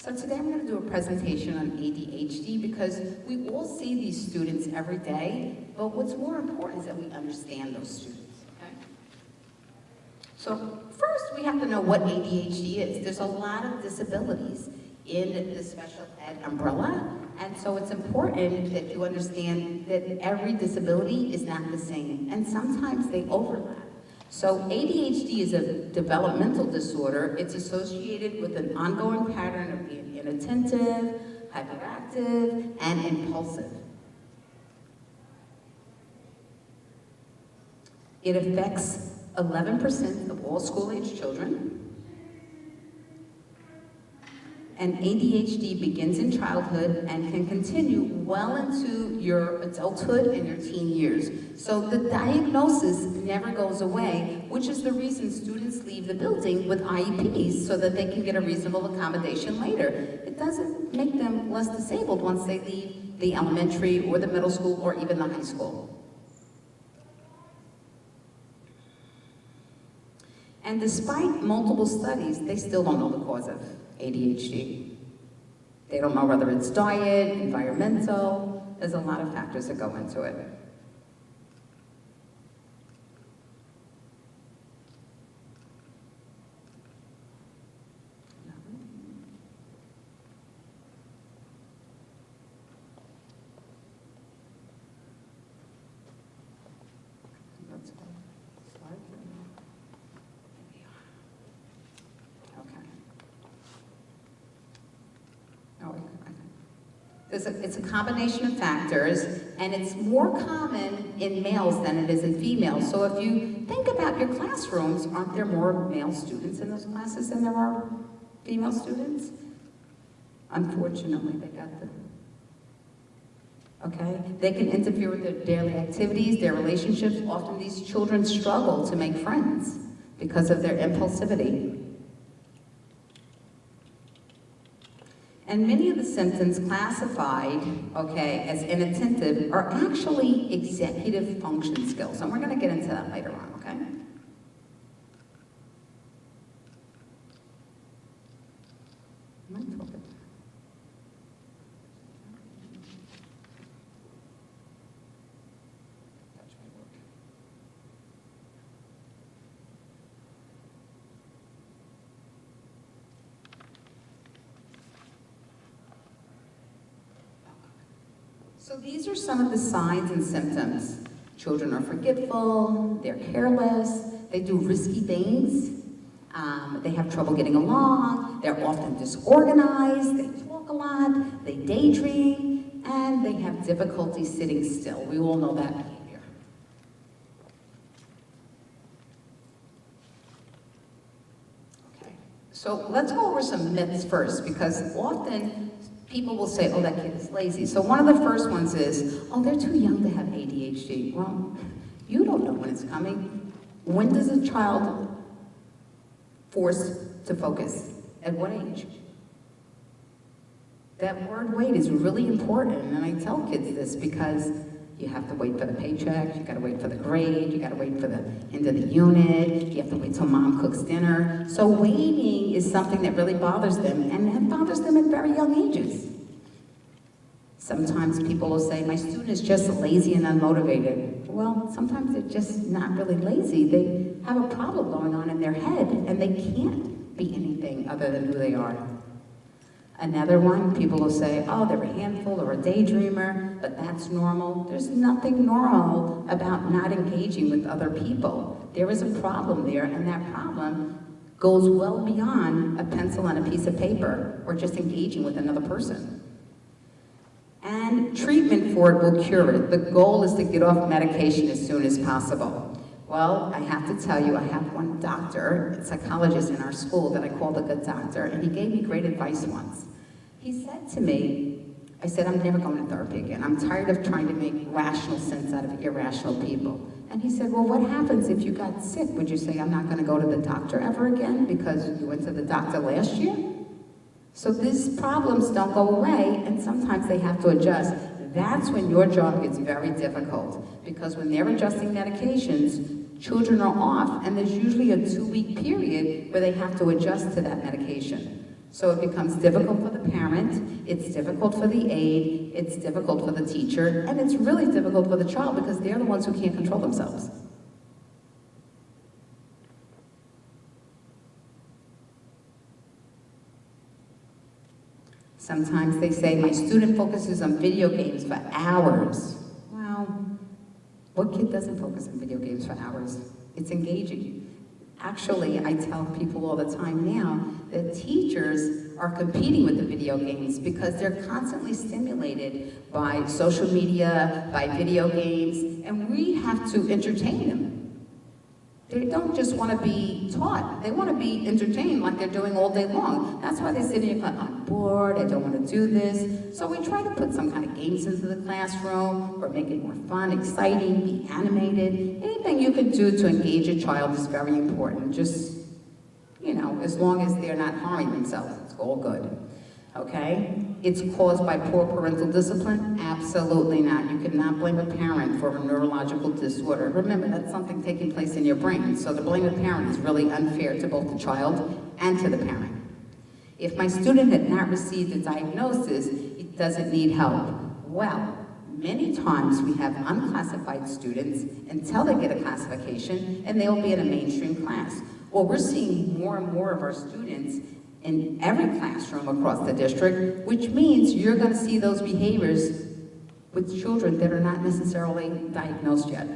So today I'm going to do a presentation on ADHD because we all see these students every day, but what's more important is that we understand those students, okay? So first we have to know what ADHD is. There's a lot of disabilities in the special ed umbrella, and so it's important that you understand that every disability is not the same, and sometimes they overlap. So ADHD is a developmental disorder. It's associated with an ongoing pattern of being inattentive, hyperactive, and impulsive. It affects 11% of all school-age children. And ADHD begins in childhood and can continue well into your adulthood and your teen years. So the diagnosis never goes away, which is the reason students leave the building with IEPs so that they can get a reasonable accommodation later. It doesn't make them less disabled once they leave the elementary or the middle school or even the high school. And despite multiple studies, they still don't know the cause of ADHD. They don't know whether it's diet, environmental. There's a lot of factors that go into it. It's a combination of factors, and it's more common in males than it is in females. So if you think about your classrooms, aren't there more male students in those classes than there are female students? Unfortunately, they got the... Okay? They can interfere with their daily activities, their relationships. Often these children struggle to make friends because of their impulsivity. And many of the symptoms classified, okay, as inattentive are actually executive function skills. And we're going to get into that later on, okay? So these are some of the signs and symptoms. Children are forgetful, they're careless, they do risky things, they have trouble getting along, they're often disorganized, they talk a lot, they daydream, and they have difficulty sitting still. We all know that behavior. Okay, so let's go over some myths first, because often people will say, oh, that kid is lazy. So one of the first ones is, oh, they're too young to have ADHD. Well, you don't know when it's coming. When does a child force to focus? At what age? That word wait is really important, and I tell kids this because you have to wait for the paycheck, you gotta wait for the grade, you gotta wait for the end of the unit, you have to wait till mom cooks dinner. So waiting is something that really bothers them, and it bothers them at very young ages. Sometimes people will say, my student is just lazy and unmotivated. Well, sometimes they're just not really lazy. They have a problem going on in their head, and they can't be anything other than who they are. Another one, people will say, oh, they're a handful or a daydreamer, but that's normal. There's nothing normal about not engaging with other people. There is a problem there, and that problem goes well beyond a pencil and a piece of paper or just engaging with another person. And treatment for it will cure it. The goal is to get off medication as soon as possible. Well, I have to tell you, I have one doctor, a psychologist in our school that I call the good doctor, and he gave me great advice once. He said to me, I said, I'm never going to therapy again. I'm tired of trying to make rational sense out of irrational people. And he said, well, what happens if you got sick? Would you say, I'm not going to go to the doctor ever again because you went to the doctor last year? So these problems don't go away, and sometimes they have to adjust. That's when your job gets very difficult, because when they're adjusting medications, children are off, and there's usually a 2-week period where they have to adjust to that medication. So it becomes difficult for the parent, it's difficult for the aide, it's difficult for the teacher, and it's really difficult for the child because they're the ones who can't control themselves. Sometimes they say, my student focuses on video games for hours. Well, what kid doesn't focus on video games for hours? It's engaging. Actually, I tell people all the time now that teachers are competing with the video games because they're constantly stimulated by social media, by video games, and we have to entertain them. They don't just want to be taught, they want to be entertained like they're doing all day long. That's why they sit in your class, I'm bored, I don't want to do this. So we try to put some kind of games into the classroom or make it more fun, exciting, be animated. Anything you can do to engage a child is very important. Just, you know, as long as they're not harming themselves, it's all good. Okay? It's caused by poor parental discipline? Absolutely not. You cannot blame a parent for a neurological disorder. Remember, that's something taking place in your brain. So to blame a parent is really unfair to both the child and to the parent. If my student had not received a diagnosis, it doesn't need help. Well, many times we have unclassified students until they get a classification and they'll be in a mainstream class. Well, we're seeing more and more of our students in every classroom across the district, which means you're going to see those behaviors with children that are not necessarily diagnosed yet.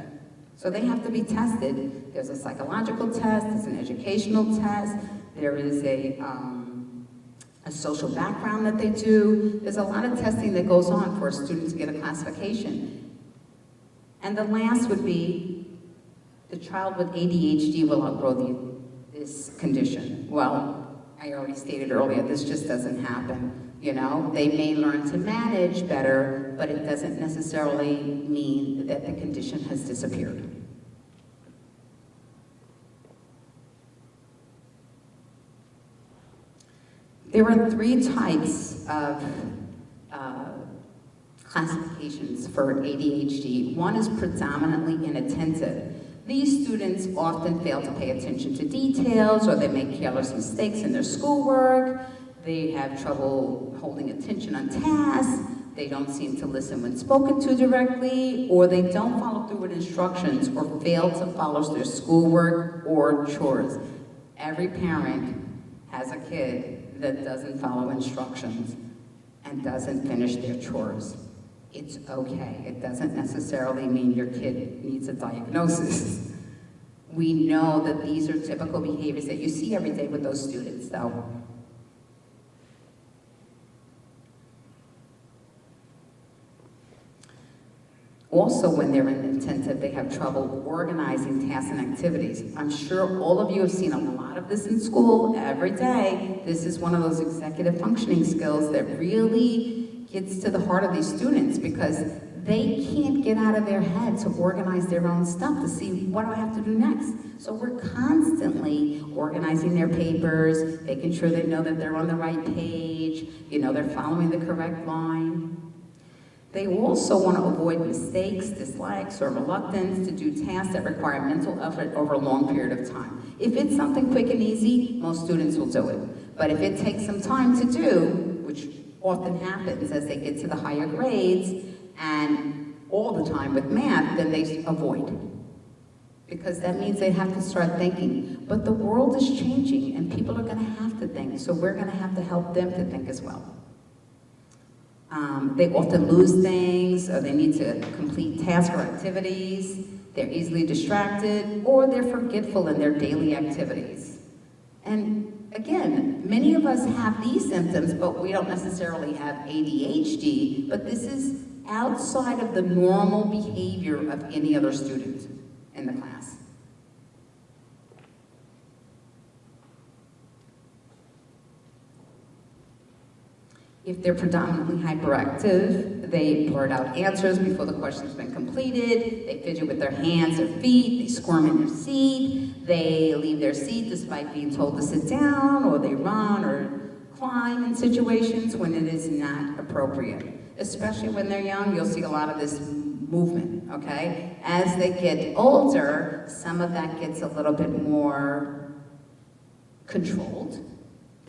So they have to be tested. There's a psychological test, there's an educational test, there is a social background that they do. There's a lot of testing that goes on for a student to get a classification. And the last would be the child with ADHD will outgrow this condition. Well, I already stated earlier, this just doesn't happen. You know, they may learn to manage better, but it doesn't necessarily mean that the condition has disappeared. There are 3 types of classifications for ADHD. One is predominantly inattentive. These students often fail to pay attention to details, or they make careless mistakes in their schoolwork. They have trouble holding attention on tasks. They don't seem to listen when spoken to directly, or they don't follow through with instructions or fail to follow their schoolwork or chores. Every parent has a kid that doesn't follow instructions and doesn't finish their chores. It's okay. It doesn't necessarily mean your kid needs a diagnosis. We know that these are typical behaviors that you see every day with those students, though. Also, when they're inattentive, they have trouble organizing tasks and activities. I'm sure all of you have seen a lot of this in school every day. This is one of those executive functioning skills that really gets to the heart of these students because they can't get out of their head to organize their own stuff to see what do I have to do next. So we're constantly organizing their papers, making sure they know that they're on the right page, you know, they're following the correct line. They also want to avoid mistakes, dislikes, or reluctance to do tasks that require mental effort over a long period of time. If it's something quick and easy, most students will do it. But if it takes some time to do, which often happens as they get to the higher grades, and all the time with math, then they avoid. Because that means they have to start thinking. But the world is changing, and people are going to have to think, so we're going to have to help them to think as well. They often lose things, or they need to complete tasks or activities. They're easily distracted, or they're forgetful in their daily activities. And again, many of us have these symptoms, but we don't necessarily have ADHD, but this is outside of the normal behavior of any other student in the class. If they're predominantly hyperactive, they blurt out answers before the question's been completed, they fidget with their hands or feet, they squirm in their seat, they leave their seat despite being told to sit down, or they run or climb in situations when it is not appropriate. Especially when they're young, you'll see a lot of this movement, okay? As they get older, some of that gets a little bit more controlled.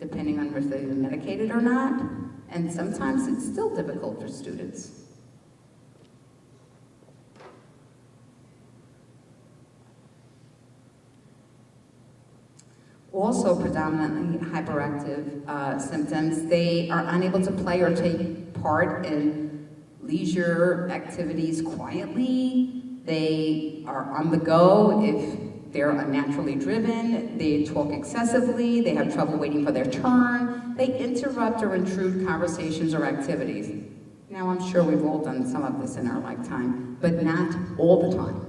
depending on if they're medicated or not, and sometimes it's still difficult for students. Also predominantly hyperactive symptoms, they are unable to play or take part in leisure activities quietly. They are on the go if they're unnaturally driven. They talk excessively. They have trouble waiting for their turn. They interrupt or intrude conversations or activities. Now, I'm sure we've all done some of this in our lifetime, but not all the time.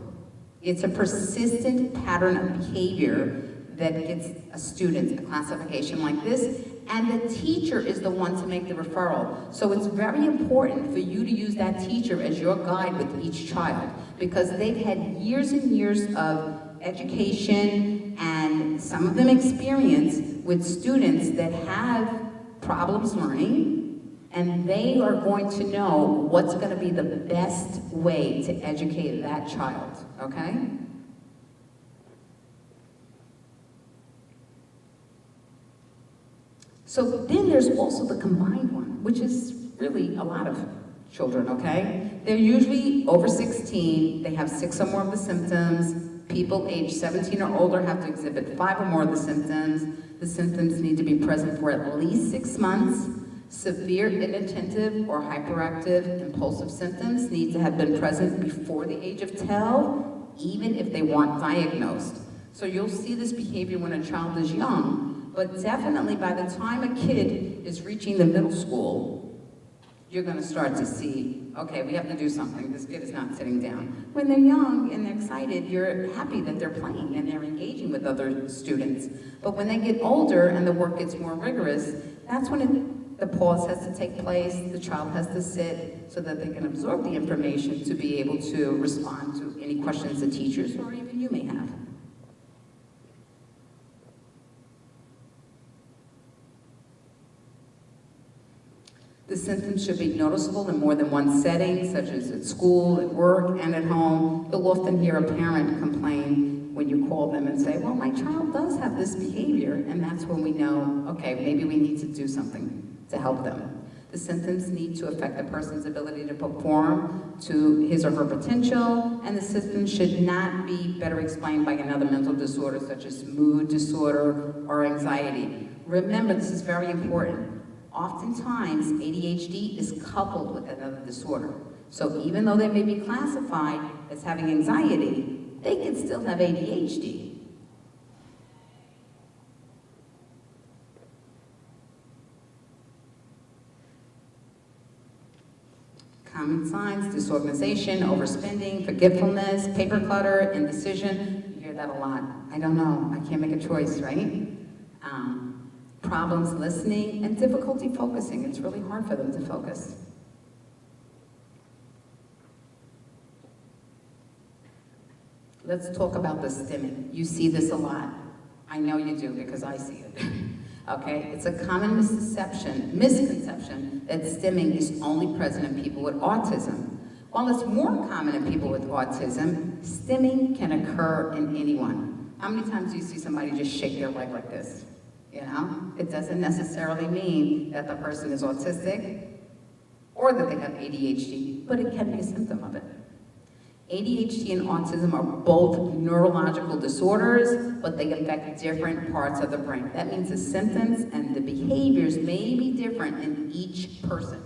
It's a persistent pattern of behavior that gets a student a classification like this, and the teacher is the one to make the referral. So it's very important for you to use that teacher as your guide with each child, because they've had years and years of education and some of them experience with students that have problems learning, and they are going to know what's going to be the best way to educate that child, okay? So then there's also the combined one, which is really a lot of children, okay? They're usually over 16, they have 6 or more of the symptoms. People age 17 or older have to exhibit 5 or more of the symptoms. The symptoms need to be present for at least 6 months. Severe inattentive or hyperactive impulsive symptoms need to have been present before the age of 12, even if they weren't diagnosed. So you'll see this behavior when a child is young, but definitely by the time a kid is reaching the middle school, you're going to start to see, okay, we have to do something. This kid is not sitting down. When they're young and they're excited, you're happy that they're playing and they're engaging with other students. But when they get older and the work gets more rigorous, that's when the pause has to take place, the child has to sit so that they can absorb the information to be able to respond to any questions the teachers or even you may have. The symptoms should be noticeable in more than one setting, such as at school, at work, and at home. You'll often hear a parent complain when you call them and say, well, my child does have this behavior, and that's when we know, okay, maybe we need to do something to help them. The symptoms need to affect the person's ability to perform to his or her potential, and the symptoms should not be better explained by another mental disorder, such as mood disorder or anxiety. Remember, this is very important. Oftentimes, ADHD is coupled with another disorder. So even though they may be classified as having anxiety, they can still have ADHD. Common signs: disorganization, overspending, forgetfulness, paper clutter, indecision. You hear that a lot. I don't know, I can't make a choice, right? Problems listening, and difficulty focusing. It's really hard for them to focus. Let's talk about the stimming. You see this a lot. I know you do because I see it. Okay, it's a common misconception that stimming is only present in people with autism. While it's more common in people with autism, stimming can occur in anyone. How many times do you see somebody just shake their leg like this? You know, it doesn't necessarily mean that the person is autistic or that they have ADHD, but it can be a symptom of it. ADHD and autism are both neurological disorders, but they affect different parts of the brain. That means the symptoms and the behaviors may be different in each person.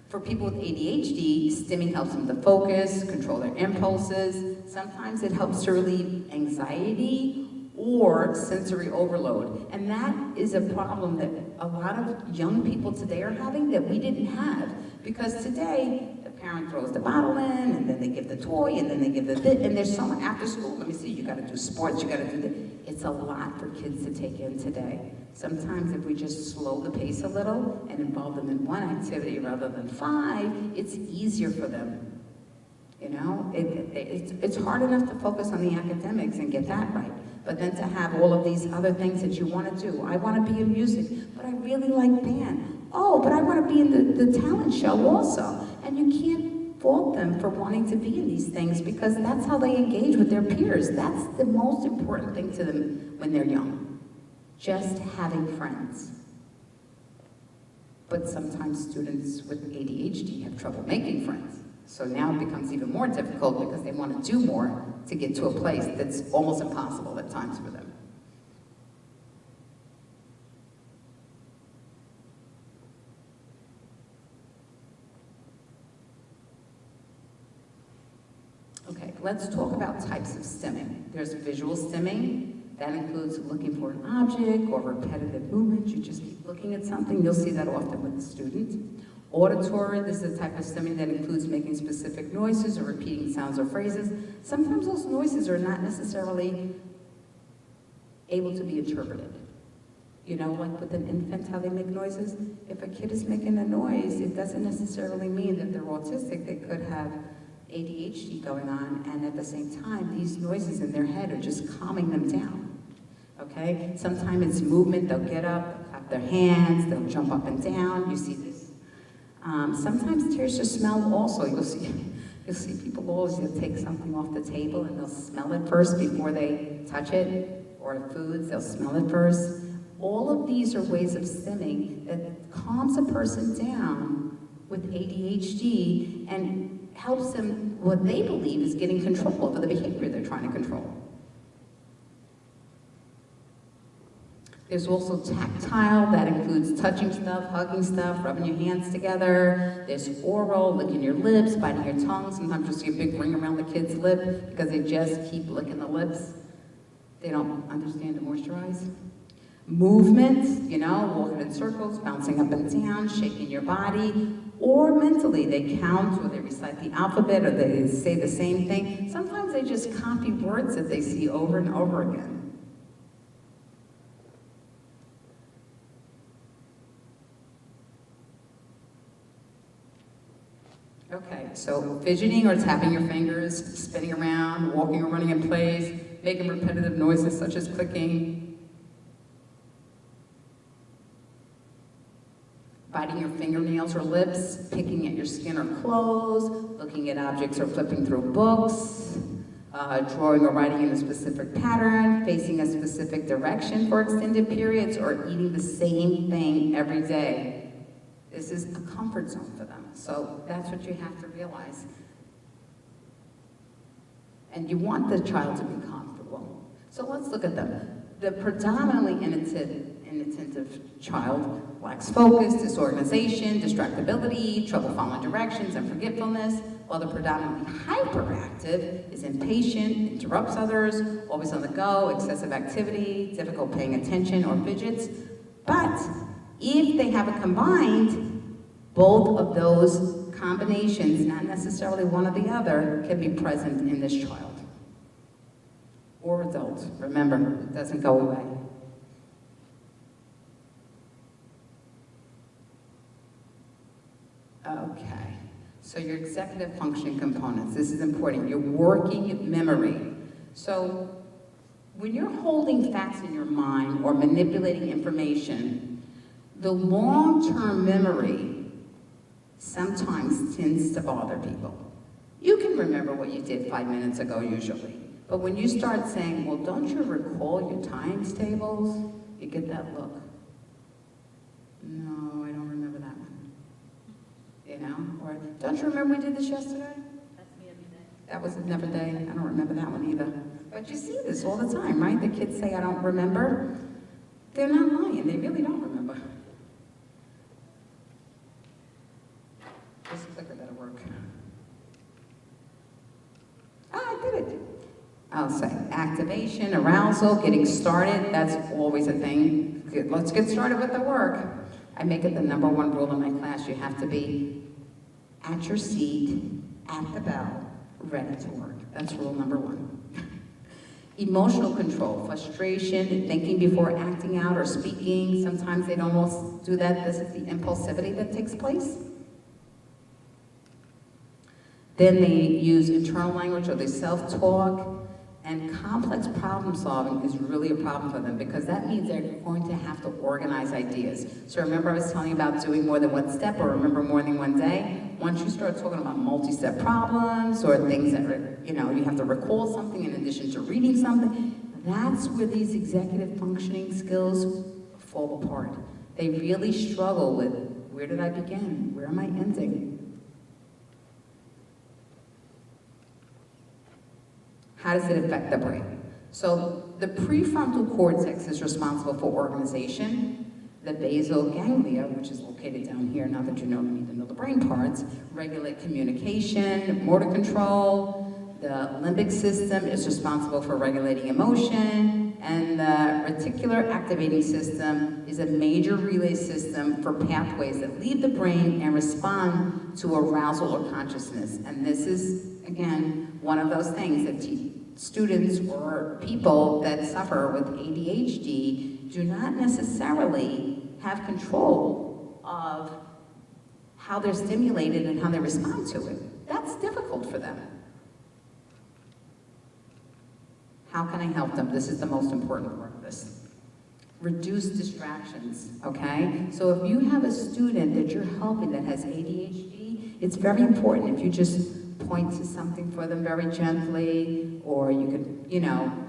For people with ADHD, stimming helps them to focus, control their impulses. Sometimes it helps to relieve anxiety or sensory overload. And that is a problem that a lot of young people today are having that we didn't have. Because today, the parent throws the bottle in, and then they give the toy, and then they give the bit, and there's someone after school, let me see, you gotta do sports, you gotta do this. It's a lot for kids to take in today. Sometimes if we just slow the pace a little and involve them in one activity rather than 5, it's easier for them. You know, it's hard enough to focus on the academics and get that right. But then to have all of these other things that you want to do. I want to be in music, but I really like band. Oh, but I want to be in the talent show also. And you can't fault them for wanting to be in these things because that's how they engage with their peers. That's the most important thing to them when they're young. Just having friends. But sometimes students with ADHD have trouble making friends. So now it becomes even more difficult because they want to do more to get to a place that's almost impossible at times for them. Okay, let's talk about types of stimming. There's visual stimming. That includes looking for an object or repetitive movements. You just keep looking at something. You'll see that often with the student. Auditory, this is a type of stimming that includes making specific noises or repeating sounds or phrases. Sometimes those noises are not necessarily able to be interpreted. You know, like with an infant, how they make noises. If a kid is making a noise, it doesn't necessarily mean that they're autistic. They could have ADHD going on, and at the same time, these noises in their head are just calming them down. Okay? Sometimes it's movement. They'll get up, clap their hands, they'll jump up and down. You see this. Sometimes there's just smell also. You'll see people always take something off the table and they'll smell it first before they touch it, or foods, they'll smell it first. All of these are ways of stimming that calms a person down with ADHD and helps them, what they believe is getting control over the behavior they're trying to control. There's also tactile, that includes touching stuff, hugging stuff, rubbing your hands together. There's oral, licking your lips, biting your tongue. Sometimes you'll see a big ring around the kid's lip because they just keep licking the lips. They don't understand to moisturize. Movement, you know, walking in circles, bouncing up and down, shaking your body. Or mentally, they count or they recite the alphabet or they say the same thing. Sometimes they just copy words that they see over and over again. Okay, so fidgeting or tapping your fingers, spinning around, walking or running in place, making repetitive noises such as clicking, biting your fingernails or lips, picking at your skin or clothes, looking at objects or flipping through books, drawing or writing in a specific pattern, facing a specific direction for extended periods, or eating the same thing every day. This is a comfort zone for them. So that's what you have to realize. And you want the child to be comfortable. So let's look at them. The predominantly inattentive child lacks focus, disorganization, distractibility, trouble following directions, and forgetfulness, while the predominantly hyperactive is impatient, interrupts others, always on the go, excessive activity, difficult paying attention, or fidgets. But if they have a combined, both of those combinations, not necessarily one or the other, can be present in this child. Or adult. Remember, it doesn't go away. Okay, so your executive function components, this is important. Your working memory. So when you're holding facts in your mind or manipulating information, the long-term memory sometimes tends to bother people. You can remember what you did 5 minutes ago usually, but when you start saying, well, don't you recall your times tables? You get that look. No, I don't remember that one. You know? Or, don't you remember we did this yesterday? That's me every day. That was another day. I don't remember that one either. But you see this all the time, right? The kids say, I don't remember. They're not lying. They really don't remember. This clicker better work. Ah, I did it. I'll say activation, arousal, getting started. That's always a thing. Let's get started with the work. I make it the #1 rule in my class. You have to be at your seat, at the bell, ready to work. That's rule #1. Emotional control, frustration, thinking before acting out or speaking. Sometimes they don't almost do that. This is the impulsivity that takes place. Then they use internal language or they self-talk. And complex problem solving is really a problem for them because that means they're going to have to organize ideas. So remember I was telling you about doing more than one step or remember more than one day? Once you start talking about multi-step problems or things that are, you know, you have to recall something in addition to reading something, that's where these executive functioning skills fall apart. They really struggle with Where did I begin? Where am I ending? How does it affect the brain? So the prefrontal cortex is responsible for organization. The basal ganglia, which is located down here, now that you need to know the brain parts, regulate communication, motor control. The limbic system is responsible for regulating emotion, and the reticular activating system is a major relay system for pathways that leave the brain and respond to arousal or consciousness. And this is, again, one of those things that students or people that suffer with ADHD do not necessarily have control of how they're stimulated and how they respond to it. That's difficult for them. How can I help them? This is the most important part of this. Reduce distractions, okay? So if you have a student that you're helping that has ADHD, it's very important if you just point to something for them very gently, or you could,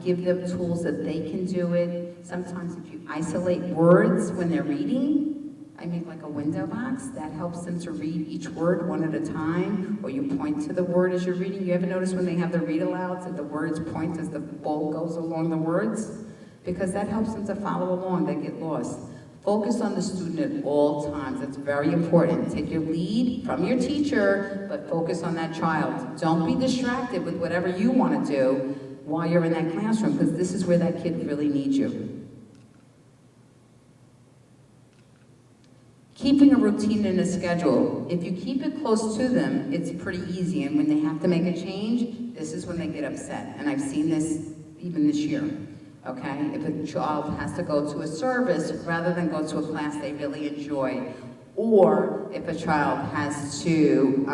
give them tools that they can do it. Sometimes if you isolate words when they're reading, I make like a window box that helps them to read each word one at a time, or you point to the word as you're reading. You ever notice when they have the read alouds that the words point as the ball goes along the words? Because that helps them to follow along, they get lost. Focus on the student at all times. That's very important. Take your lead from your teacher, but focus on that child. Don't be distracted with whatever you want to do while you're in that classroom, because this is where that kid really needs you. Keeping a routine and a schedule. If you keep it close to them, it's pretty easy. And when they have to make a change, this is when they get upset. And I've seen this even this year. Okay, if a child has to go to a service rather than go to a class they really enjoy, or if a child has to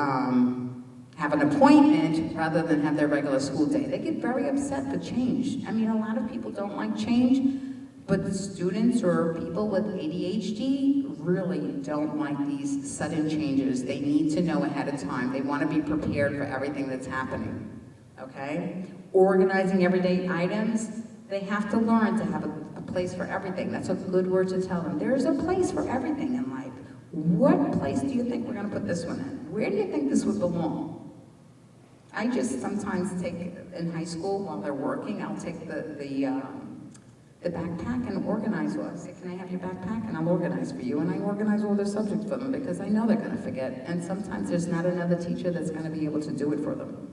have an appointment rather than have their regular school day, they get very upset for change. I mean, a lot of people don't like change, but students or people with ADHD really don't like these sudden changes. They need to know ahead of time. They want to be prepared for everything that's happening, okay? Organizing everyday items. They have to learn to have a place for everything. That's a good word to tell them. There's a place for everything in life. What place do you think we're going to put this one in? Where do you think this would belong? I just sometimes take, in high school while they're working, I'll take the backpack and organize one. I say, can I have your backpack? And I'll organize for you. And I organize all their subjects for them because I know they're going to forget. And sometimes there's not another teacher that's going to be able to do it for them.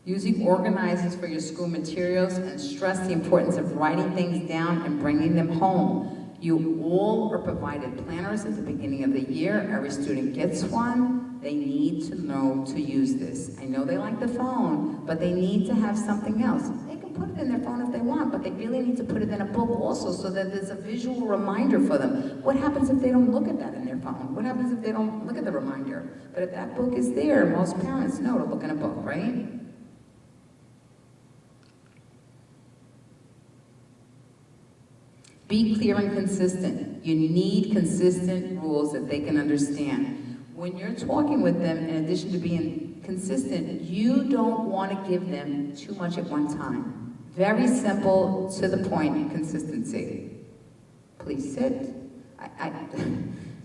Using organizers for your school materials, and stress the importance of writing things down and bringing them home. You all are provided planners at the beginning of the year. Every student gets one. They need to know to use this. I know they like the phone, but they need to have something else. They can put it in their phone if they want, but they really need to put it in a book also so that there's a visual reminder for them. What happens if they don't look at that in their phone? What happens if they don't look at the reminder? But if that book is there, most parents know to look in a book, right? Be clear and consistent. You need consistent rules that they can understand. When you're talking with them, in addition to being consistent, you don't want to give them too much at one time. Very simple, to the point, consistency. Please sit.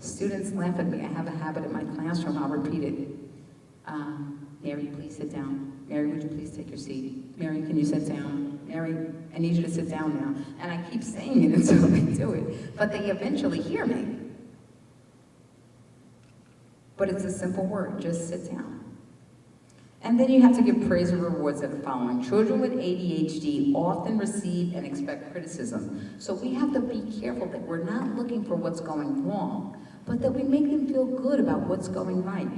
Students laugh at me. I have a habit in my classroom. I'll repeat it. Mary, please sit down. Mary, would you please take your seat? Mary, can you sit down? Mary, I need you to sit down now. And I keep saying it until they do it. But they eventually hear me. But it's a simple word, just sit down. And then you have to give praise and rewards that are following. Children with ADHD often receive and expect criticism. So we have to be careful that we're not looking for what's going wrong, but that we make them feel good about what's going right.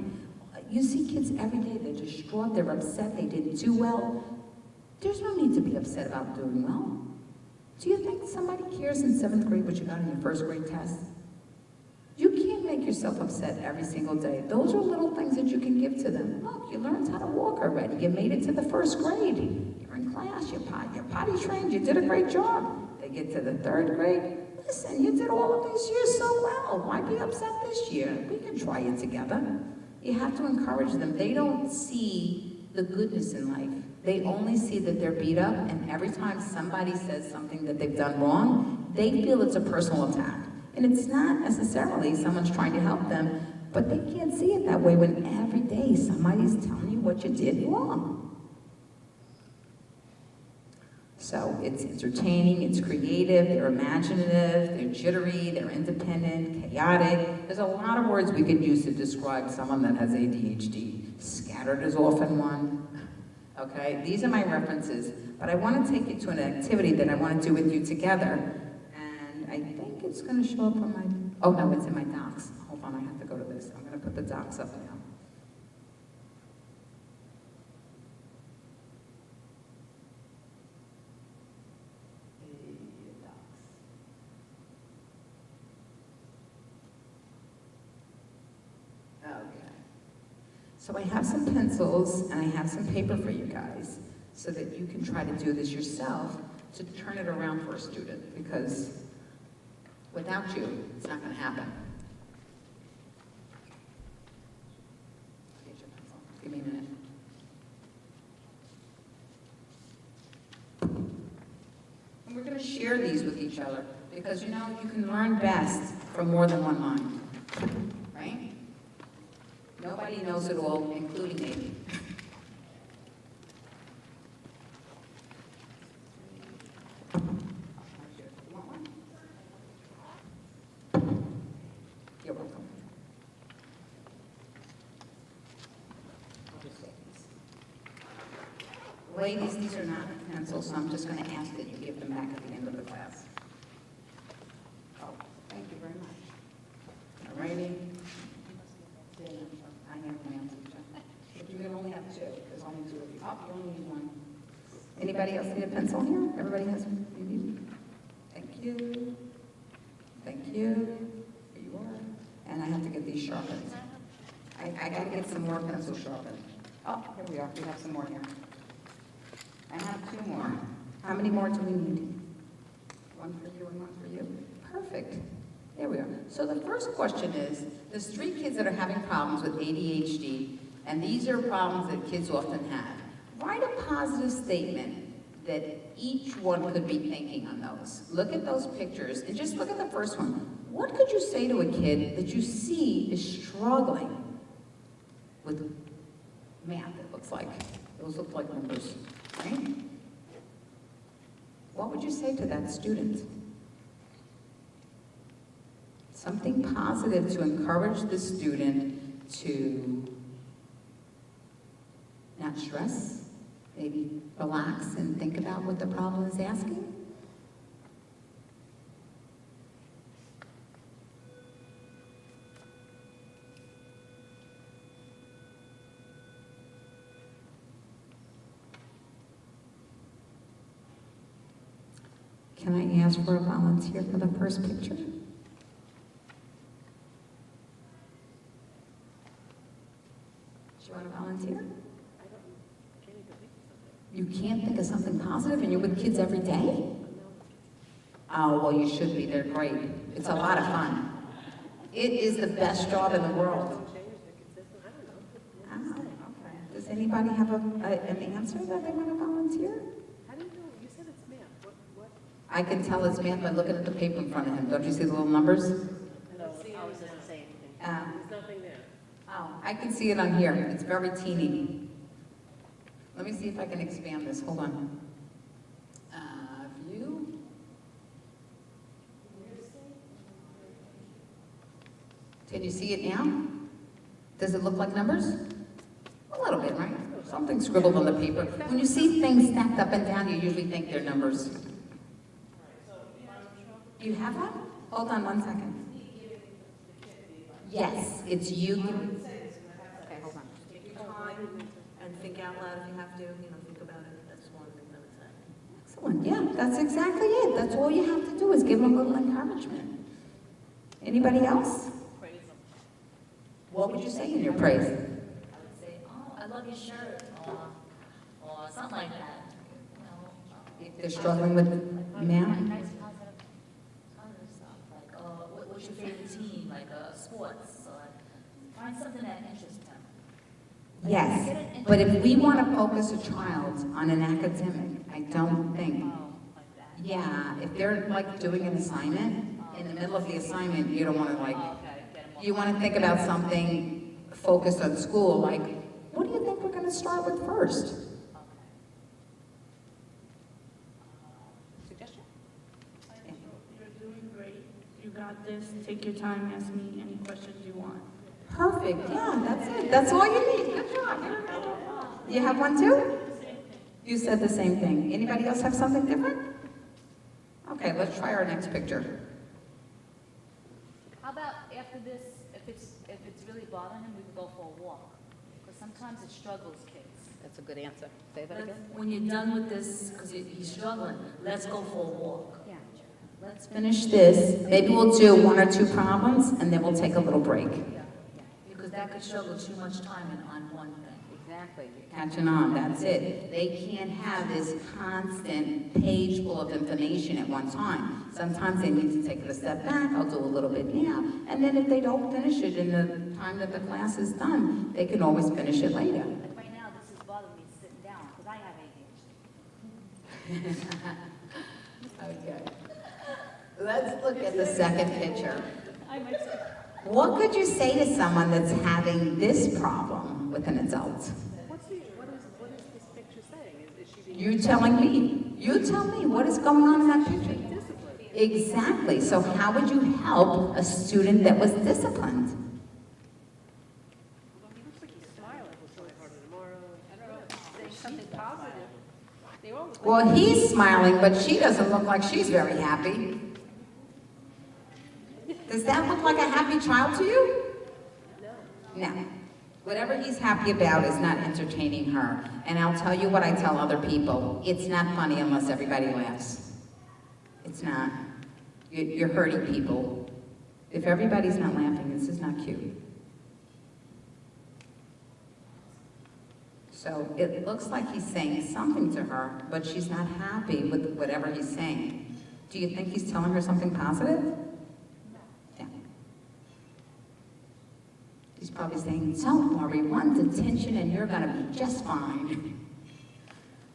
You see kids every day, they're distraught, they're upset, they didn't do well. There's no need to be upset about doing well. Do you think somebody cares in 7th grade what you got in your 1st grade test? You can't make yourself upset every single day. Those are little things that you can give to them. Look, you learned how to walk already. You made it to the 1st grade. You're in class, you're potty trained, you did a great job. They get to the 3rd grade. Listen, you did all of these years so well. Why be upset this year? We can try it together. You have to encourage them. They don't see the goodness in life. They only see that they're beat up, and every time somebody says something that they've done wrong, they feel it's a personal attack. And it's not necessarily someone's trying to help them, but they can't see it that way when every day somebody's telling you what you did wrong. So it's entertaining, it's creative, they're imaginative, they're jittery, they're independent, chaotic. There's a lot of words we could use to describe someone that has ADHD. Scattered is often one. Okay, these are my references, but I want to take you to an activity that I want to do with you together. And I think it's going to show up on my, oh no, it's in my docs. Hold on, I have to go to this. I'm going to put the docs up now. So I have some pencils and I have some paper for you guys so that you can try to do this yourself to turn it around for a student, because without you, it's not going to happen. Here's your pencil. Give me a minute. And we're going to share these with each other because, you know, you can learn best from more than one mind, right? Nobody knows it all, including me. You're welcome. Ladies, these are not pencils, so I'm just going to ask that you give them back at the end of the class. Oh, thank you very much. All righty. I have an answer. But you can only have two. There's only two of you. Oh, you only need one. Anybody else need a pencil here? Everybody has one? You need? Thank you. Thank you. Here you are. And I have to get these sharpened. I got to get some more pencils sharpened. Oh, here we are. We have some more here. I have two more. How many more do we need? One for you and one for you. Perfect. There we are. So the first question is, there's 3 kids that are having problems with ADHD, and these are problems that kids often have. Write a positive statement that each one could be thinking on those. Look at those pictures, and just look at the first one. What could you say to a kid that you see is struggling with math, it looks like? Those look like numbers, right? What would you say to that student? Something positive to encourage the student to not stress, maybe relax and think about what the problem is asking. Can I ask for a volunteer for the first picture? Volunteer? You can't think of something positive and you're with kids every day? Oh, well, you should be. They're great. It's a lot of fun. It is the best job in the world. Oh, okay. Does anybody have an answer that they want to volunteer? How do you know? You said it's math. What? I can tell it's math by looking at the paper in front of him. Don't you see the little numbers? No, ours doesn't say anything. There's nothing there. Oh, I can see it on here. It's very teeny. Let me see if I can expand this. Hold on. View. Can you see it now? Does it look like numbers? A little bit, right? Something scribbled on the paper. When you see things stacked up and down, you usually think they're numbers. You have that? Hold on 1 second. Yes, it's you. Okay, hold on. Take your time and think out loud if you have to, think about it. That's one thing I would say. Excellent. Yeah, that's exactly it. That's all you have to do is give them a little encouragement. Anybody else? Praise them. What would you say in your praise? I would say, oh, I love your shirt, or something like that. If they're struggling with math? Nice positive stuff. Like, what's your favorite team? Like sports. Or find something that interests them. Like, Yes. Get an But if we want to focus a child on an academic, I don't think, Oh, like that. yeah, if they're like doing an assignment, in the middle of the assignment, you don't want to like, Oh, okay, get 'em off. you want to think about something focused on school, like, what do you think we're going to start with first? Okay. Suggestion? You're doing great. You got this. Take your time. Ask me any questions you want. Perfect, yeah, that's it. That's all you need. Good job. You have one too? You said the same thing. Anybody else have something different? Okay, let's try our next picture. How about after this, if it's really bothering him, we can go for a walk? Because sometimes it struggles kids. That's a good answer. Say When you're done with this, because he's struggling, let's go for a walk. Yeah. Let's finish this. Maybe we'll do one or two problems, and then we'll take a little break. Because that could struggle too much time on one thing. Exactly. Catching on, that's it. They can't have this constant page full of information at one time. Sometimes they need to take it a step back, I'll do a little bit now, and then if they don't finish it in the time that the class is done, they can always finish it later. Like right now, this is bothering me sitting down, because I have ADHD. Okay. Let's look at the second picture. I might say. What could you say to someone that's having this problem with an adult? What is this picture saying? Is she being You telling me. You tell me what is going on in that picture. disciplined? Exactly. So how would you help a student that was disciplined? Well, he looks like he's smiling. He'll try harder tomorrow. I don't know. Saying something positive. They all look like Well, he's smiling, but she doesn't look like she's very happy. Does that look like a happy child to you? No. Whatever he's happy about is not entertaining her. And I'll tell you what I tell other people. It's not funny unless everybody laughs. It's not. You're hurting people. If everybody's not laughing, this is not cute. So it looks like he's saying something to her, but she's not happy with whatever he's saying. Do you think he's telling her something positive? Yeah. He's probably saying, don't worry, one detention and you're gonna be just fine.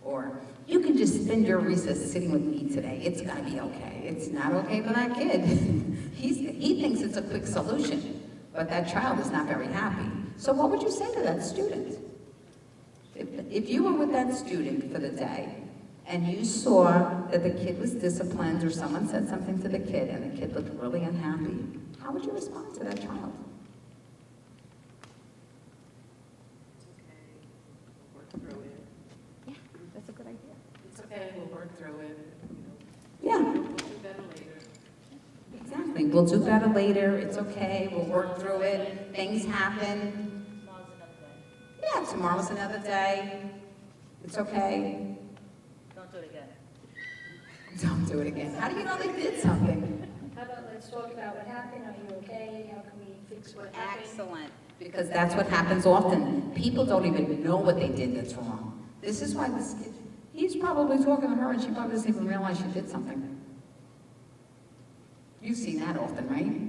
Or, you can just spend your recess sitting with me today. It's gonna be okay. It's not okay for that kid. He thinks it's a quick solution, but that child is not very happy. So what would you say to that student? If you were with that student for the day, and you saw that the kid was disciplined, or someone said something to the kid, and the kid looked really unhappy, how would you respond to that child? work through it. Yeah, that's a good idea. It's okay, we'll work through it. Yeah, We'll do better later. exactly. We'll do better later. It's okay. We'll work through it. Things happen. Tomorrow's another day. Yeah, tomorrow's another day. It's okay. Don't do it again. Don't do it again. How do you know they did something? How about let's talk about what happened, are you okay, how can we fix what happened? Excellent. Because that's what happens often. People don't even know what they did that's wrong. This is why this kid, he's probably talking to her and she probably doesn't even realize she did something. You see that often, right?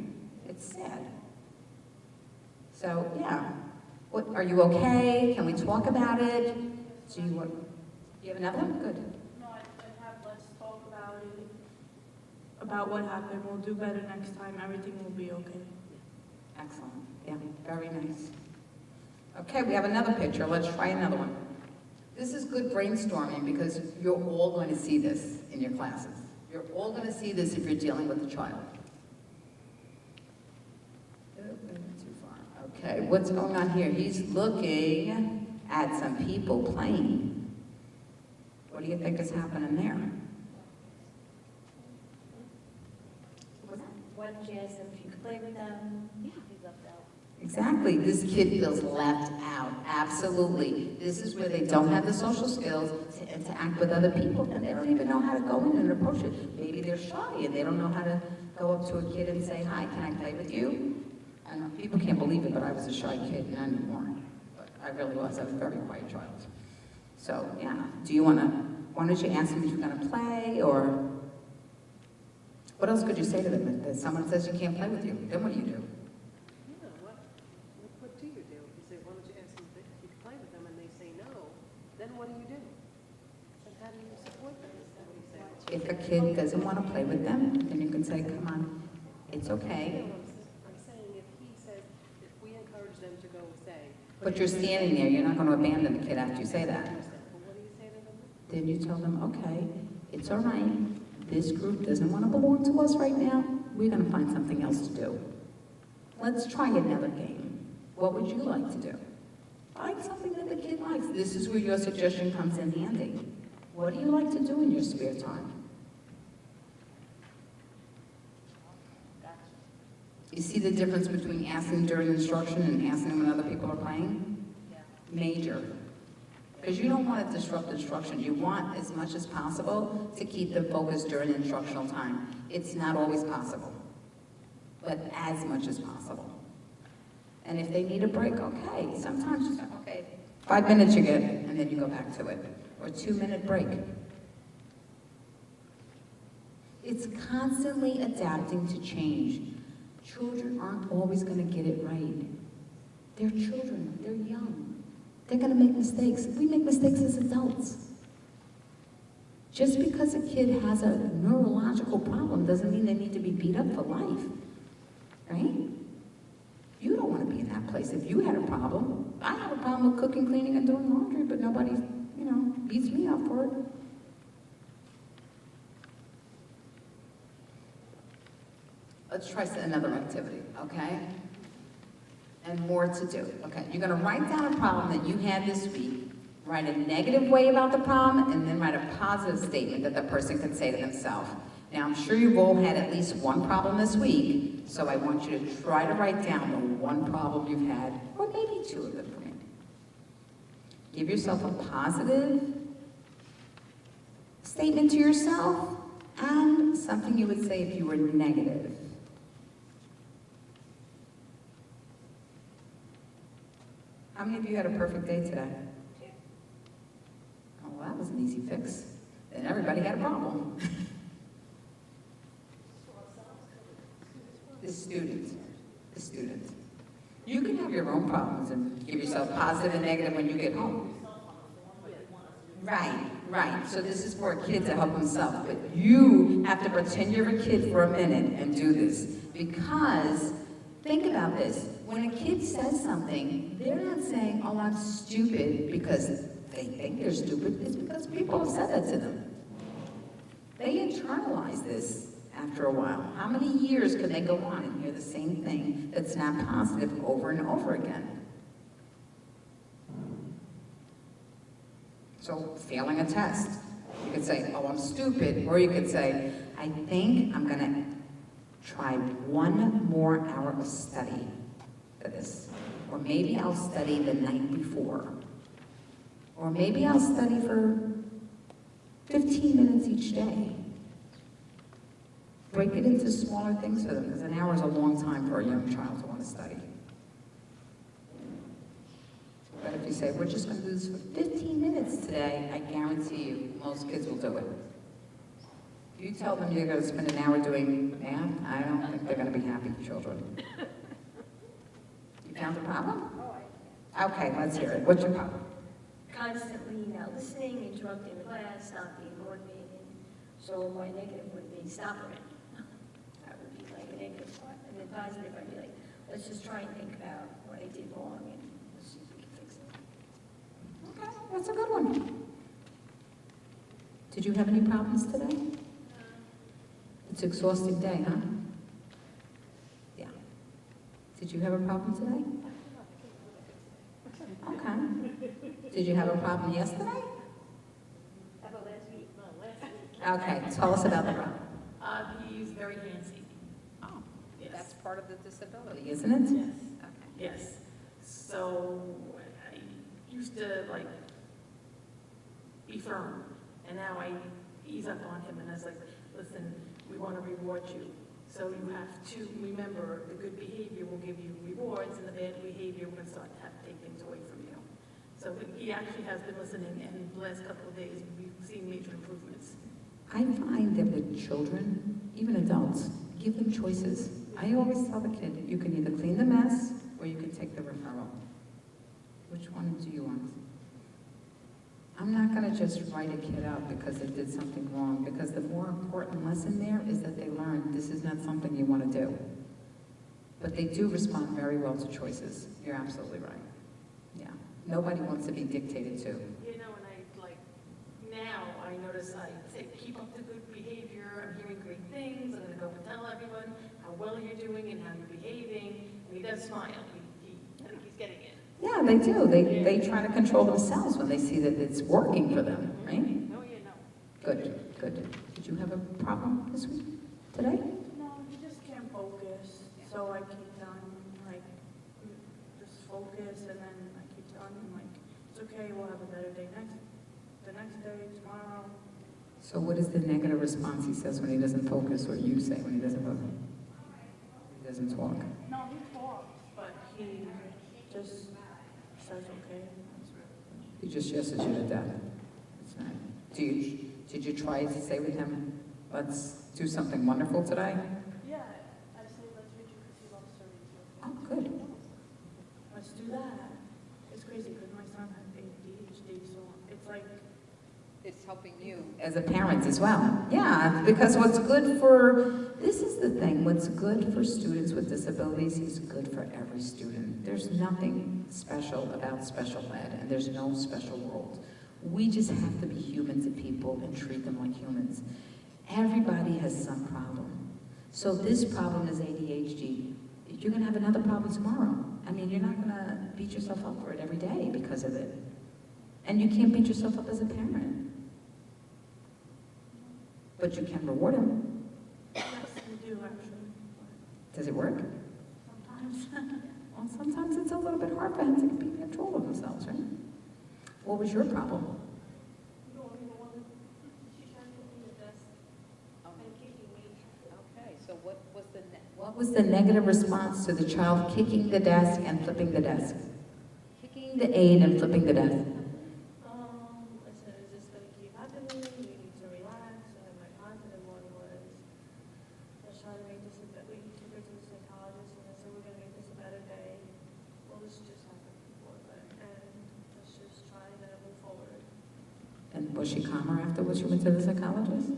It's sad. So, yeah. What, are you okay? Can we talk about it? Do you want, you have another one? Good. No, I have, let's talk about it, about what happened. We'll do better next time. Everything will be okay. Excellent. Yeah, very nice. Okay, we have another picture. Let's try another one. This is good brainstorming because you're all going to see this in your classes. You're all going to see this if you're dealing with a child. Too far. Okay, what's going on here? He's looking at some people playing. What do you think is happening there? Why don't you ask them if you could play with them? Yeah. He's left out. Exactly. This kid feels left out. Absolutely. This is where they don't have the social skills to interact with other people, and they don't even know how to go in and approach it. Maybe they're shy and they don't know how to go up to a kid and say, "Hi, can I play with you?" And people can't believe it, but I was a shy kid, and not anymore. But I really was. I was a very quiet child. So, yeah. Do you want to? Why don't you ask them if you're going to play, or what else could you say to them? If someone says you can't play with you, then what do you do? Yeah, what do you do? You say, why don't you ask them if you can play with them, and they say no. then what do you do? And how do you support them? Is that what you say? If a kid doesn't want to play with them, then you can say, come on, it's You okay. know what I'm saying, if he says, if we encourage them to go say. But you're standing there, you're not going to abandon the kid after you say that. But what do you say to them? Then you tell them, okay, it's all right. This group doesn't want to belong to us right now. We're going to find something else to do. Let's try another game. What would you like to do? Find something that the kid likes. This is where your suggestion comes in handy. What do you like to do in your spare time? You see the difference between asking during instruction and asking when other people are playing? Major. Because you don't want to disrupt instruction. You want, as much as possible, to keep them focused during instructional time. It's not always possible, but as much as possible. And if they need a break, okay. Sometimes you say, okay, 5 minutes you get, and then you go back to it. Or 2-minute break. It's constantly adapting to change. Children aren't always going to get it right. They're children. They're young. They're going to make mistakes. We make mistakes as adults. Just because a kid has a neurological problem doesn't mean they need to be beat up for life, right? You don't want to be in that place if you had a problem. I have a problem with cooking, cleaning, and doing laundry, but nobody, beats me up for it. Let's try another activity, okay? And more to do. Okay, you're gonna write down a problem that you had this week, write a negative way about the problem, and then write a positive statement that the person can say to themselves. Now, I'm sure you've all had at least one problem this week, so I want you to try to write down the one problem you've had, or maybe 2 of them for me. Give yourself a positive statement to yourself, and something you would say if you were negative. How many of you had a perfect day today? Oh, well, that was an easy fix. Then everybody had a problem. The student. You can have your own problems and give yourself positive and negative when you get home. Right. So this is for a kid to help himself. But you have to pretend you're a kid for a minute and do this. Because, think about this. When a kid says something, they're not saying, oh, I'm stupid because they think they're stupid. It's because people have said that to them. They internalize this after a while. How many years could they go on and hear the same thing that's not positive over and over again? So, failing a test. You could say, oh, I'm stupid. Or you could say, I think I'm going to try 1 more hour of study for this. Or maybe I'll study the night before. Or maybe I'll study for 15 minutes each day. Break it into smaller things for them, because an hour is a long time for a young child to want to study. But if you say, we're just going to do this for 15 minutes today, I guarantee you, most kids will do it. If you tell them you're going to spend an hour doing math, I don't think they're going to be happy children. You found a problem? Okay, let's hear it. What's your problem? Constantly not listening, interrupting the class, not being motivated. So my negative would be stop it. That would be like a negative part. And then positive, I'd be like, let's just try and think about what I did wrong and let's see if we can fix it. Okay, that's a good one. Did you have any problems today? It's an exhausting day, huh? Yeah. Did you have a problem today? Okay. Did you have a problem yesterday? How about last week? No, last week. Okay, tell us about the problem. He's very handsy. Oh, Yes. that's part of the disability, isn't it? Yes. Okay. Yes. So I used to be firm, and now I ease up on him, and I was like, listen, we want to reward you. So you have to remember the good behavior will give you rewards, and the bad behavior will start to take things away from you. So he actually has been listening, and the last couple of days we've seen major improvements. I find that with children, even adults, give them choices. I always tell the kid, you can either clean the mess or you can take the referral. Which one do you want? I'm not gonna just write a kid out because they did something wrong, because the more important lesson there is that they learn this is not something you wanna do. But they do respond very well to choices. You're absolutely right. Yeah. Nobody wants to be dictated to. You know, and now I notice I say, keep up the good behavior, I'm hearing great things, I'm gonna go and tell everyone how well you're doing and how you're behaving, and he does smile, I think he's getting it. Yeah, they do. They try to control themselves when they see that it's working for them, right? No, you know. Good, good. Did you have a problem this week, today? No, you just can't focus, so I keep telling him, like, just focus, and then I keep telling him, like, it's okay, we'll have a better day the next day, tomorrow. So what is the negative response he says when he doesn't focus, or you say when he doesn't focus? He doesn't talk. No, he talks, but he just says, okay. He just yeses you to death. It's not. Did you try to say with him, let's do something wonderful today? Yeah, I say, let's read you because he loves to read too. Oh, good. Let's do that. It's crazy because my son has ADHD, so it's like, It's helping you. As a parent as well. Yeah, because this is the thing, what's good for students with disabilities is good for every student. There's nothing special about special ed, and there's no special world. We just have to be human to people and treat them like humans. Everybody has some problem. So if this problem is ADHD, you're gonna have another problem tomorrow. I mean, you're not gonna beat yourself up for it every day because of it. And you can't beat yourself up as a parent. But you can reward him. yes, we do actually. Does it work? Sometimes. Well, sometimes it's a little bit hard for him to be in control of themselves, right? What was your problem? Okay, so what was the What was the negative response to the child kicking the desk and flipping the desk? Kicking the aid and flipping the desk. I said, is this going to keep happening? You need to relax. And then my positive one was, let's try to make this we took her to the psychologist, and I said, we're going to make this a better day. Well, this just happened before, and let's just try to move forward. And was she calmer afterwards she went to the psychologist?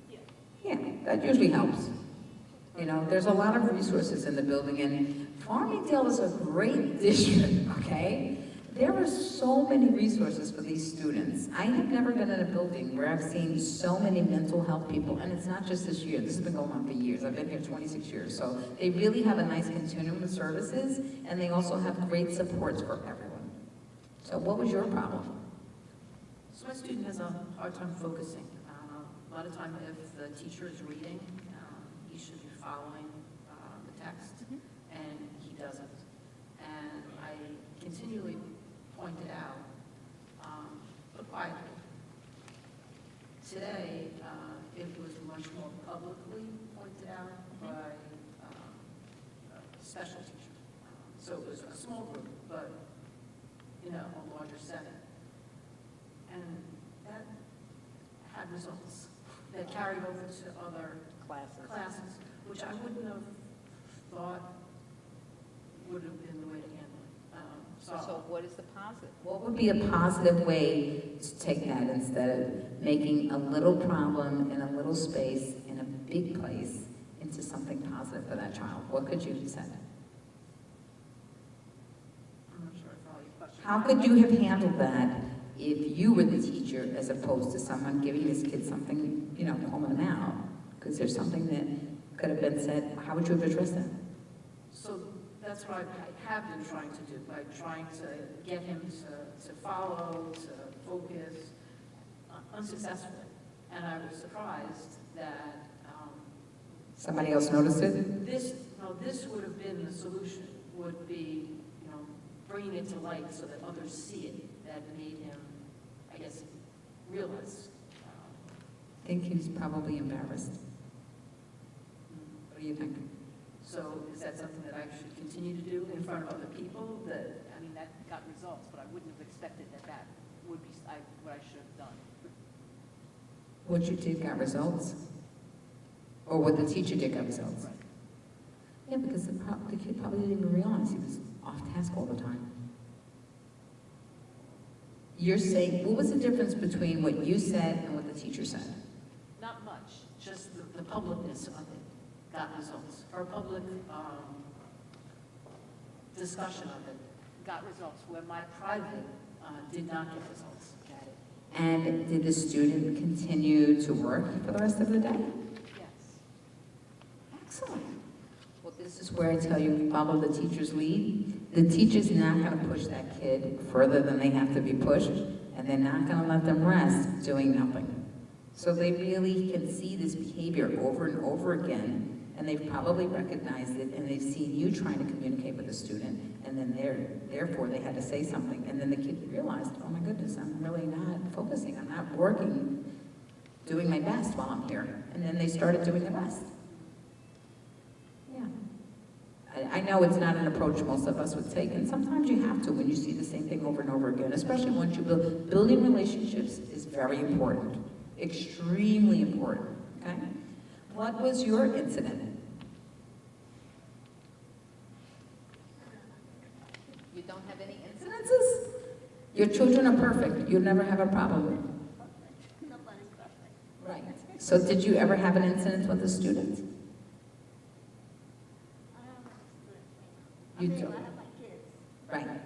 Yeah. Yeah, that usually helps. You know, there's a lot of resources in the building, and Farmingdale is a great district, okay? There are so many resources for these students. I have never been in a building where I've seen so many mental health people, and it's not just this year. This has been going on for years. I've been here 26 years. So they really have a nice continuum of services, and they also have great supports for everyone. So what was your problem? So my student has a hard time focusing. A lot of time if the teacher is reading, he should be following the text, and he doesn't. And I continually pointed out, but quietly. Today, it was much more publicly pointed out by a special teacher. So it was a small group, but in a larger setting. And that had results that carried over to other classes, which I wouldn't have thought would have been the way to handle it. So what is the positive? What would be a positive way to take that instead of making a little problem in a little space in a big place into something positive for that child? What could you have said? I'm not sure I follow your question. How could you have handled that if you were the teacher as opposed to someone giving this kid something, you know, calling them out? Because there's something that could have been said. How would you have addressed that? So that's what I have been trying to do, by trying to get him to follow, to focus, unsuccessfully. And I was surprised that Somebody else noticed it? this would have been the solution, would be, you know, bringing it to light so that others see it, that made him, I guess, realize. I think he's probably embarrassed. What do you think? So is that something that I should continue to do in front of other people? That I mean, that got results, but I wouldn't have expected that would be what I should have done. What you did got results? Or what the teacher did got results? Right. Yeah, because the kid probably didn't even realize he was off task all the time. You're saying, what was the difference between what you said and what the teacher said? Not much, just the publicness of it got results. Our public discussion of it got results, where my private did not get results. And did the student continue to work for the rest of the day? Yes. Excellent. Well, this is where I tell you, follow the teacher's lead. The teacher's not going to push that kid further than they have to be pushed, and they're not going to let them rest doing nothing. So they really can see this behavior over and over again, and they've probably recognized it, and they've seen you trying to communicate with the student, and then therefore they had to say something, and then the kid realized, oh my goodness, I'm really not focusing, I'm not working, doing my best while I'm here, and then they started doing their best. Yeah. I know it's not an approach most of us would take, and sometimes you have to when you see the same thing over and over again, especially once you building relationships is very important, extremely important, okay? What was your incident? You don't have any incidences? Your children are perfect. You'll never have a problem. Nobody's perfect. Right. So did you ever have an incident with a student? I don't have students. You I don't. have my kids. Right.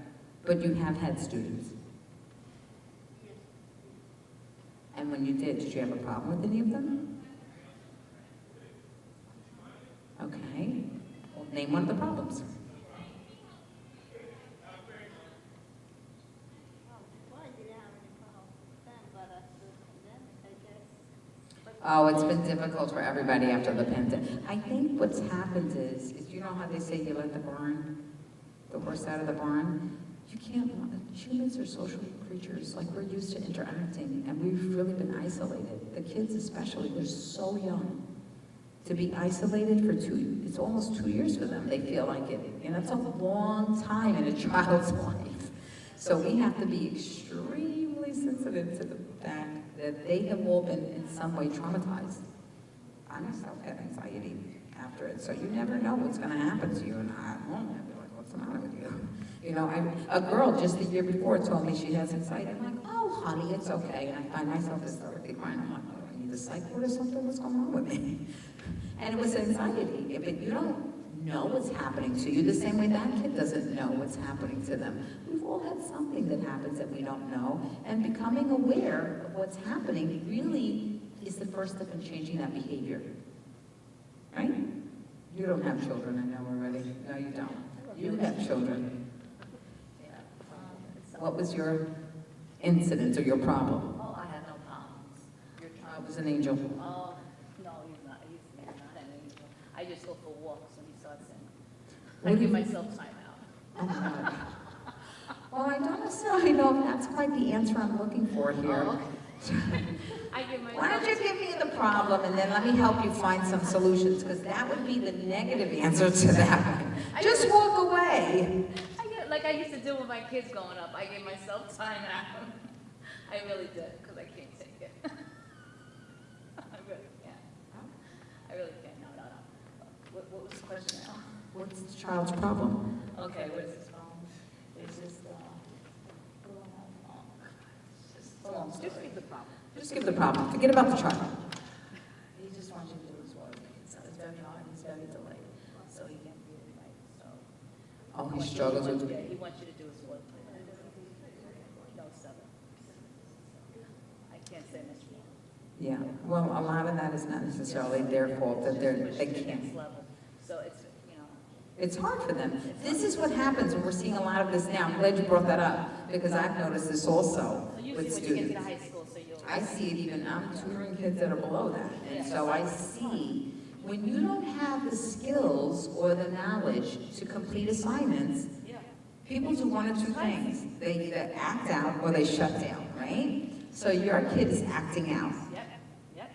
But you have had students. Yes. And when you did you have a problem with any of them? Okay. Well, name one of the problems. Well, I didn't have any problem with them, but after the pandemic, I guess. Oh, it's been difficult for everybody after the pandemic. I think what's happened is you know how they say you let the horse out of the barn? You can't, humans are social creatures, like we're used to interacting, and we've really been isolated. The kids especially, they're so young. To be isolated for it's almost 2 years for them, they feel like it. And that's a long time in a child's life. So we have to be extremely sensitive to the fact that they have all been in some way traumatized. I myself had anxiety after it, so you never know what's going to happen to you. And I won't be like, what's the matter with you? You know, a girl just the year before told me she has anxiety. I'm like, oh, honey, it's okay. And I find myself hysterically crying. I'm like, oh, I need a psych ward or something? What's going on with me? And it was anxiety. But you don't know what's happening to you the same way that kid doesn't know what's happening to them. We've all had something that happens that we don't know. And becoming aware of what's happening really is the first step in changing that behavior. Right? You don't have children, I know already. No, you don't. You have children. What was your incident or your problem? Oh, I had no problems. Your child was an angel. Oh, no, he's not. He's not an angel. I just go for walks when he starts singing. I give myself time out. Oh, God. Well, I don't necessarily know if that's quite the answer I'm looking for here. Oh, I give myself. Why don't you give me the problem and then let me help you find some solutions, because that would be the negative answer to that. Just walk away. Like I used to do with my kids growing up. I gave myself time out. I really did, because I can't take it. I really can't. I really can't. No. What was the question now? What's the child's problem? Okay, what is this problem? It's just, just give the problem. Just give the problem. Forget about the child. He just wants you to do his work. So it's very hard, he's very delayed, so he can't read it right, so. Oh, he struggles with Yeah, he wants you to do his work. No, 7. I can't say much more. Yeah, well, a lot of that is not necessarily their fault, that they Next can't. level. So it's, It's hard for them. This is what happens when we're seeing a lot of this now. I'm glad you brought that up, because I've noticed this also so you with see when you get to students. the high school, so you'll. I see it even, I'm tutoring kids that are below that. And so I see, when you don't have the skills or the knowledge to complete assignments, Yeah. people do one of two things. They either act out or they shut down, right? So your kid is acting out, Yep.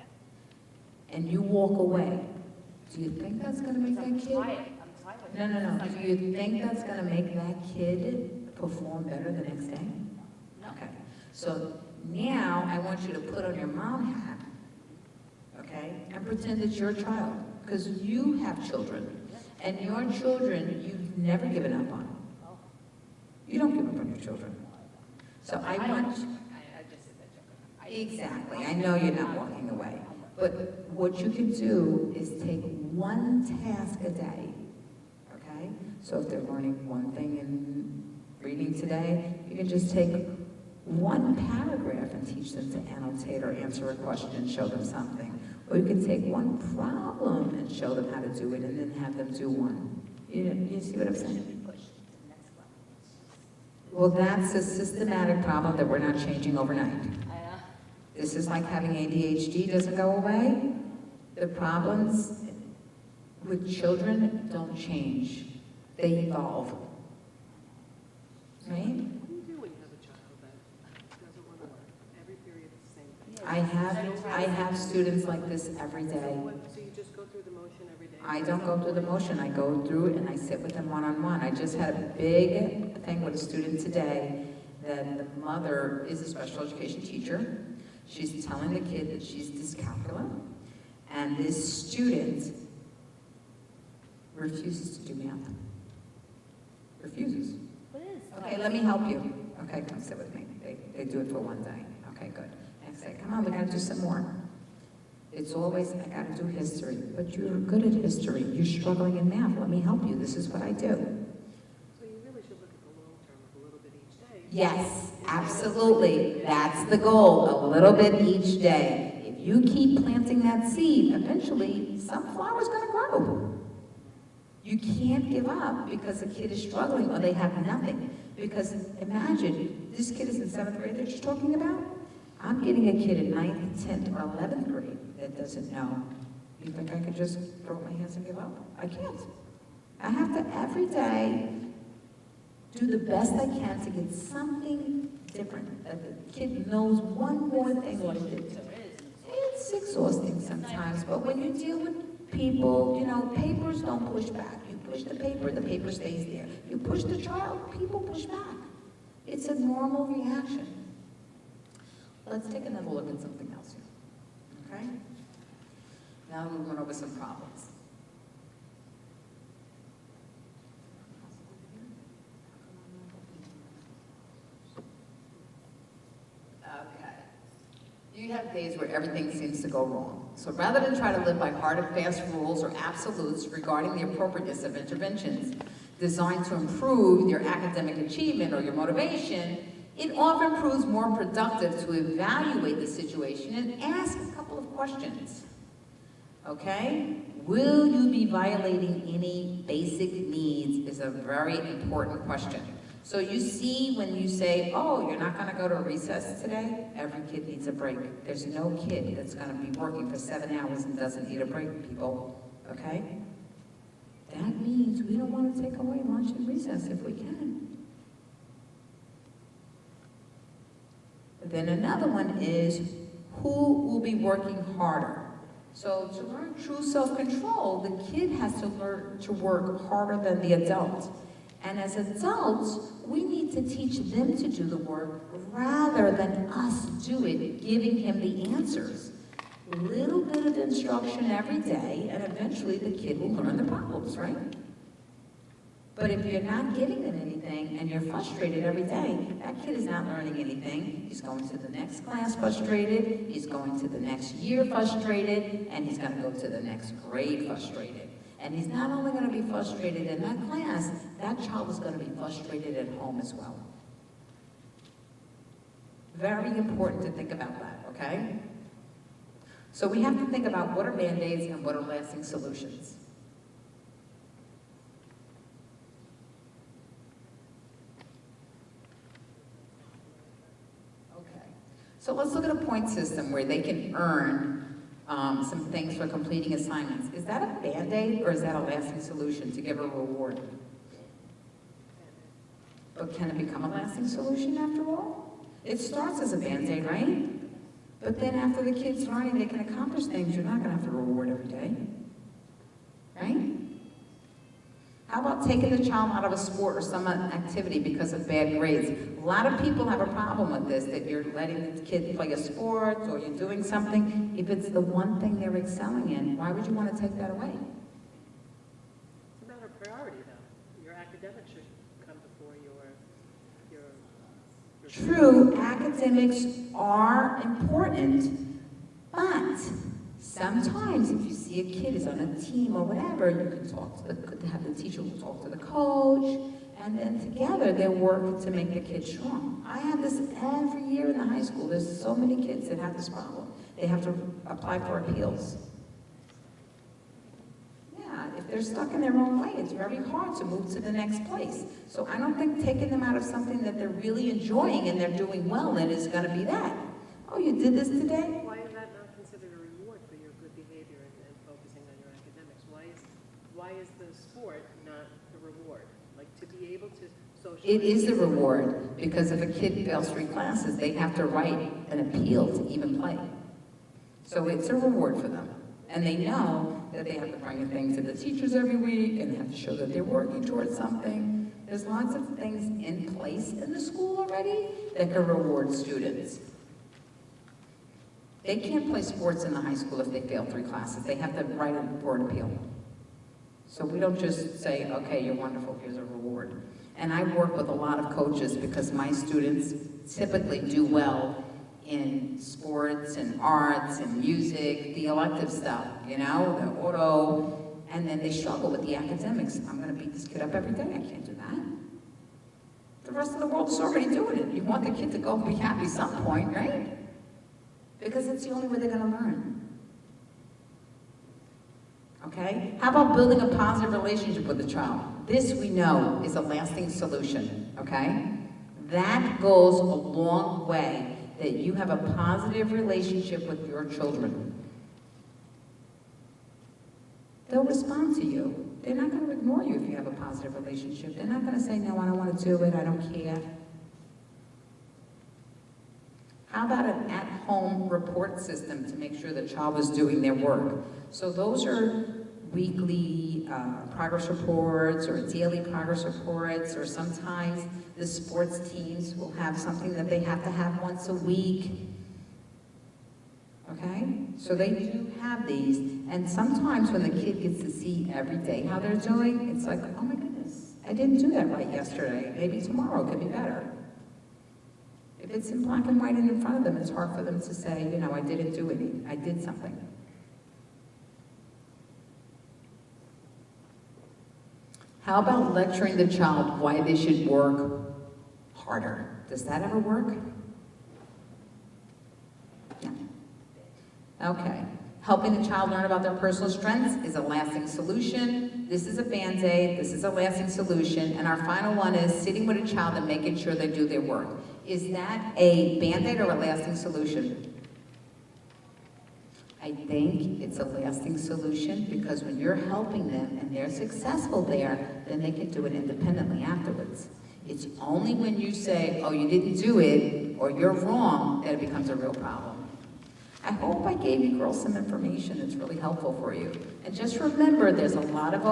and you walk away. Do you think that's gonna make that I'm kid? tired. I'm tired. No. Do you think that's gonna make that kid perform better the next day? No. Okay. So now I want you to put on your mom hat, okay, and pretend it's your child, because you have children, and your children you've never given up on. Oh. You don't give up on your children. So I don't want, I just said that joke. exactly, I know you're not walking away. But what you can do is take one task a day, okay? So if they're learning one thing in reading today, you can just take one paragraph and teach them to annotate or answer a question, show them something. Or you can take one problem and show them how to do it and then have them do one. You see what I'm saying? Well, that's a systematic problem that we're not changing overnight. This is like having ADHD doesn't go away. The problems with children don't change. They evolve. Right? What do you do when you have a child that doesn't want to learn? Every period is the same thing. I have students like this every day. So you just go through the motion every day? I don't go through the motion. I go through and I sit with them one-on-one. I just had a big thing with a student today that the mother is a special education teacher. She's telling the kid that she's dyscalculia, and this student refuses to do math. Refuses. What is? Okay, let me help you. Okay, come sit with me. They do it for one day. Okay, good. Next day, come on, we gotta do some more. It's always, I gotta do history, but you're good at history. You're struggling in math. Let me help you. This is what I do. So you really should look at the long term of a little bit each day. Yes, absolutely. That's the goal, a little bit each day. If you keep planting that seed, eventually some flower's gonna grow. You can't give up because the kid is struggling or they have nothing. Because imagine, this kid is in 7th grade that you're talking about. I'm getting a kid in 9th, 10th, or 11th grade that doesn't know. You think I could just throw up my hands and give up? I can't. I have to every day do the best I can to get something different, that the kid knows one more thing what it is. It's exhausting sometimes, but when you deal with people, you know, papers don't push back. You push the paper stays there. You push the child, people push back. It's a normal reaction. Let's take another look at something else here, okay? Now we're going over some problems. Okay. You have days where everything seems to go wrong. So rather than try to live by hard and fast rules or absolutes regarding the appropriateness of interventions designed to improve your academic achievement or your motivation, it often proves more productive to evaluate the situation and ask a couple of questions. Okay? Will you be violating any basic needs is a very important question. So you see when you say, oh, you're not gonna go to recess today, every kid needs a break. There's no kid that's gonna be working for 7 hours and doesn't need a break, people, okay? That means we don't wanna take away lunch and recess if we can. Then another one is, who will be working harder? So to learn true self-control, the kid has to learn to work harder than the adult. And as adults, we need to teach them to do the work rather than us do it, giving him the answers. A little bit of instruction every day, and eventually the kid will learn the problems, right? But if you're not giving them anything and you're frustrated every day, that kid is not learning anything. He's going to the next class frustrated, he's going to the next year frustrated, and he's gonna go to the next grade frustrated. And he's not only gonna be frustrated in that class, that child is gonna be frustrated at home as well. Very important to think about that, okay? So we have to think about what are Band-Aids and what are lasting solutions. So let's look at a point system where they can earn some things for completing assignments. Is that a Band-Aid or is that a lasting solution to give a reward? But can it become a lasting solution after all? It starts as a Band-Aid, right? But then after the kid's learning, they can accomplish things. You're not gonna have to reward every day, right? How about taking the child out of a sport or some activity because of bad grades? A lot of people have a problem with this, that you're letting the kid play a sport or you're doing something. If it's the one thing they're excelling in, why would you want to take that away? It's a matter of priority, though. Your academics should come before your True, academics are important, but sometimes if you see a kid is on a team or whatever, you can have the teacher will talk to the coach, and then together they work to make the kid strong. I have this every year in the high school. There's so many kids that have this problem. They have to apply for appeals. Yeah, if they're stuck in their own way, it's very hard to move to the next place. So I don't think taking them out of something that they're really enjoying and they're doing well in is going to be that. Oh, you did this today? Why is that not considered a reward for your good behavior and focusing on your academics? Why is the sport not the reward? Like, to be able to socialize? It is a reward, because if a kid fails 3 classes, they have to write an appeal to even play. So it's a reward for them. And they know that they have to bring a thing to the teachers every week and have to show that they're working towards something. There's lots of things in place in the school already that can reward students. They can't play sports in the high school if they fail 3 classes. They have to write a board appeal. So we don't just say, okay, you're wonderful, here's a reward. And I work with a lot of coaches because my students typically do well in sports and arts and music, the elective stuff, you know, the auto, and then they struggle with the academics. I'm gonna beat this kid up every day, I can't do that. The rest of the world's already doing it. You want the kid to go and be happy at some point, right? Because it's the only way they're gonna learn. Okay? How about building a positive relationship with the child? This we know is a lasting solution, okay? That goes a long way, that you have a positive relationship with your children. They'll respond to you. They're not going to ignore you if you have a positive relationship. They're not going to say, no, I don't want to do it, I don't care. How about an at-home report system to make sure the child is doing their work? So those are weekly progress reports or daily progress reports, or sometimes the sports teams will have something that they have to have once a week. Okay? So they do have these, and sometimes when the kid gets to see every day how they're doing, it's like, oh my goodness, I didn't do that right yesterday. Maybe tomorrow could be better. If it's in black and white and in front of them, it's hard for them to say, you know, I didn't do anything, I did something. How about lecturing the child why they should work harder? Does that ever work? No. Okay. Helping the child learn about their personal strengths is a lasting solution. This is a Band-Aid, this is a lasting solution. And our final one is sitting with a child and making sure they do their work. Is that a Band-Aid or a lasting solution? I think it's a lasting solution, because when you're helping them and they're successful there, then they can do it independently afterwards. It's only when you say, oh, you didn't do it, or you're wrong, that it becomes a real problem. I hope I gave you girls some information that's really helpful for you. And just remember, there's a lot of